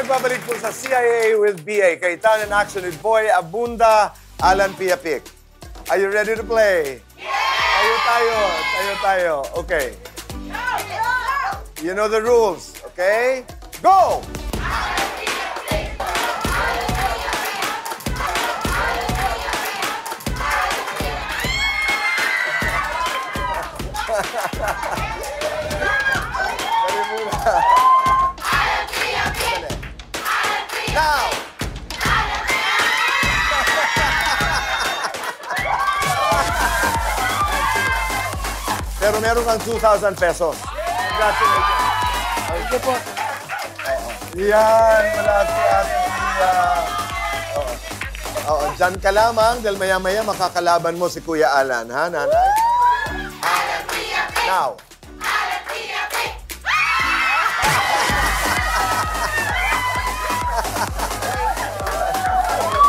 magbabalik po sa CIA with BA. Kaitan in Action with Boy Abunda, Alan Piapik. Are you ready to play? Yeah! Tayo. Okay. You know the rules, okay? Go! Now! Pero meron kang 2,000 pesos. Congratulations. Okay po. Yan, wala si Ate Pia. Oo, dyan ka lamang dahil maya-maya makakalaban mo si Kuya Alan, ha, nanay? Now.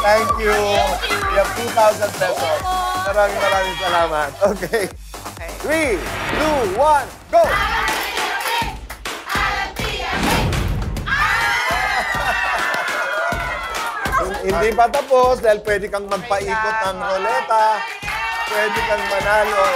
Thank you. You have 2,000 pesos. Maraming salamat. Okay. 3, 2, 1, go! Hindi pa tapos dahil pwede kang magpaikot ng roleta. Pwede kang manalo.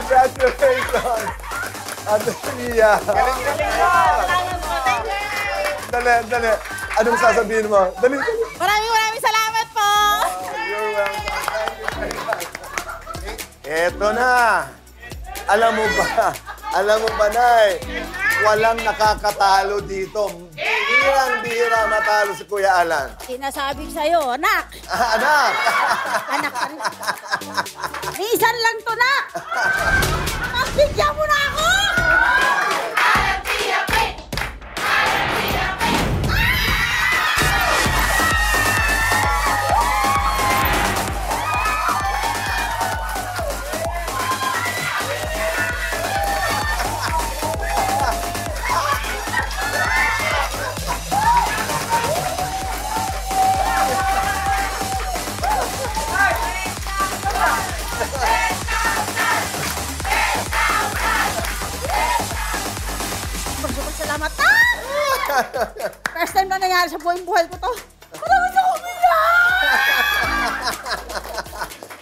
Congratulations! Ate Pia! Dali. Anong sasabihin mo? Dali. Maraming salamat po! You're welcome. Eto na. Alam mo ba, Nay, walang nakakatalo dito. Bihirang-bihira matalo si Kuya Alan. Sinasabi sa'yo, anak. Anak! Anak ka rin. Minsan lang to, nak. Magbigyan mo na ako! Salamat na! First time na nangyari sa buhay ko to. Maraming sa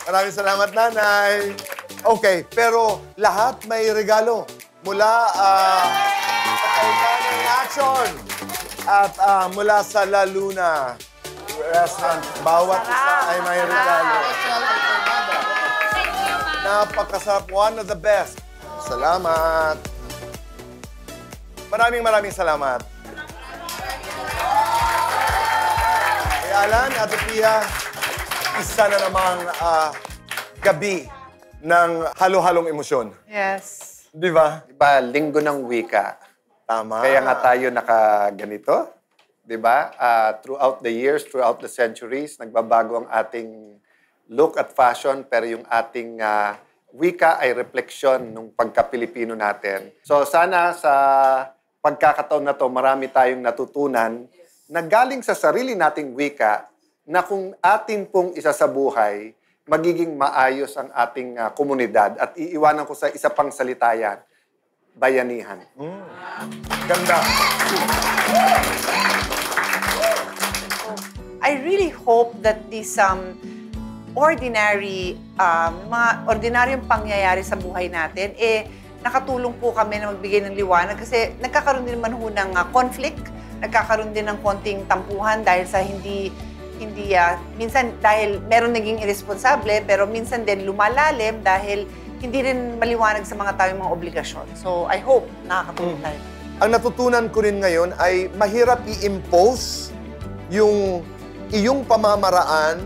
Maraming salamat, Nanay. Okay, pero lahat may regalo. Mula sa Kaitan in Action at mula sa La Luna Restaurant. Bawat isa ay may regalo. Napakasarap. One of the best. Salamat. Maraming salamat. Kay Alan, Ate Pia, isa na namang gabi ng halo-halong emosyon. Yes. Di ba? Diba, linggo ng wika. Tama. Kaya nga tayo nakaganito. Di ba? Throughout the years, throughout the centuries, nagbabago ang ating look at fashion, pero yung ating wika ay refleksyon ng pagka-Pilipino natin. So sana sa pagkakataon na to, marami tayong natutunan na galing sa sarili nating wika na kung atin pong isa sa buhay, magiging maayos ang ating komunidad. At iiwanan ko sa isa pang salita yan, bayanihan. Ganda. I really hope that this mga ordinaryong pangyayari sa buhay natin, nakatulong po kami na magbigay ng liwanag kasi nagkakaroon din naman ho ng conflict, nagkakaroon din ng konting tampuhan dahil sa minsan dahil meron naging irresponsable, pero minsan din lumalalim dahil hindi rin maliwanag sa mga tao yung mga obligasyon. So, I hope nakakatulong tayo. Ang natutunan ko rin ngayon ay mahirap i-impose yung iyong pamamaraan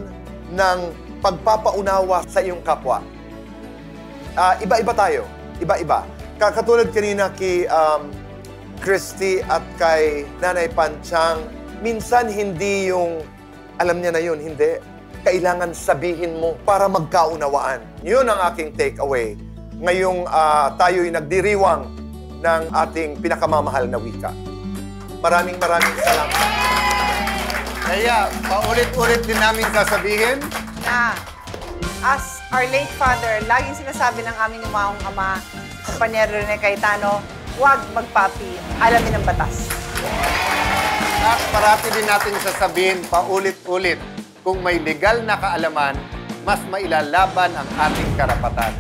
ng pagpapaunawa sa iyong kapwa. Iba-iba tayo. Iba-iba. Katulad kanina kay Christy at kay Nanay Panchang, minsan hindi yung, alam niya na yun, hindi. Kailangan sabihin mo para magkaunawaan. Yun ang aking takeaway. Ngayong tayo'y nagdiriwang ng ating pinakamamahal na wika. Maraming salamat. Kaya, paulit-ulit din namin sasabihin, Na, as our late father, laging sinasabi ng aming umaong ama, Kompanyero Rene Cayetano, huwag magpapi, alamin ang batas. at parati din natin sasabihin paulit-ulit, kung may legal na kaalaman, mas mailalaban ang ating karapatan.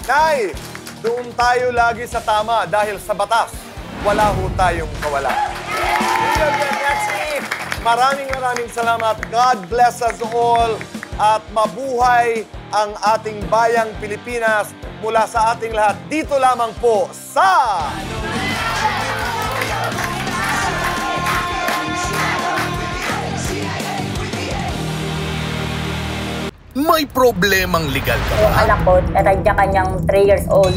Nay, doon tayo lagi sa tama dahil sa batas, wala ho tayong kawala. Maraming salamat. God bless us all at mabuhay ang ating bayang Pilipinas mula sa ating lahat. Dito lamang po sa... May problemang legal ka Yung ba? anak ko, kanyang 3 years old.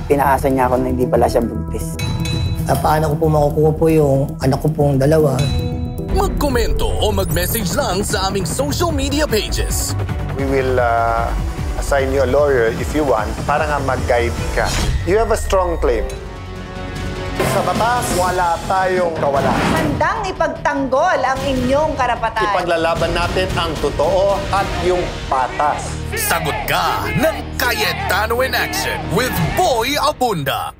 Pinaasa niya ako na hindi pala siya buntis. Paano ko po makukuha po yung anak ko pong dalawa? Magkomento o mag-message lang sa aming social media pages. We will assign you a lawyer if you want para nga mag-guide ka. You have a strong claim. Sa batas, wala tayong kawala. Handang ipagtanggol ang inyong karapatan. Ipaglalaban natin ang totoo at yung patas. Sagot ka ng Cayetano in Action with Boy Abunda.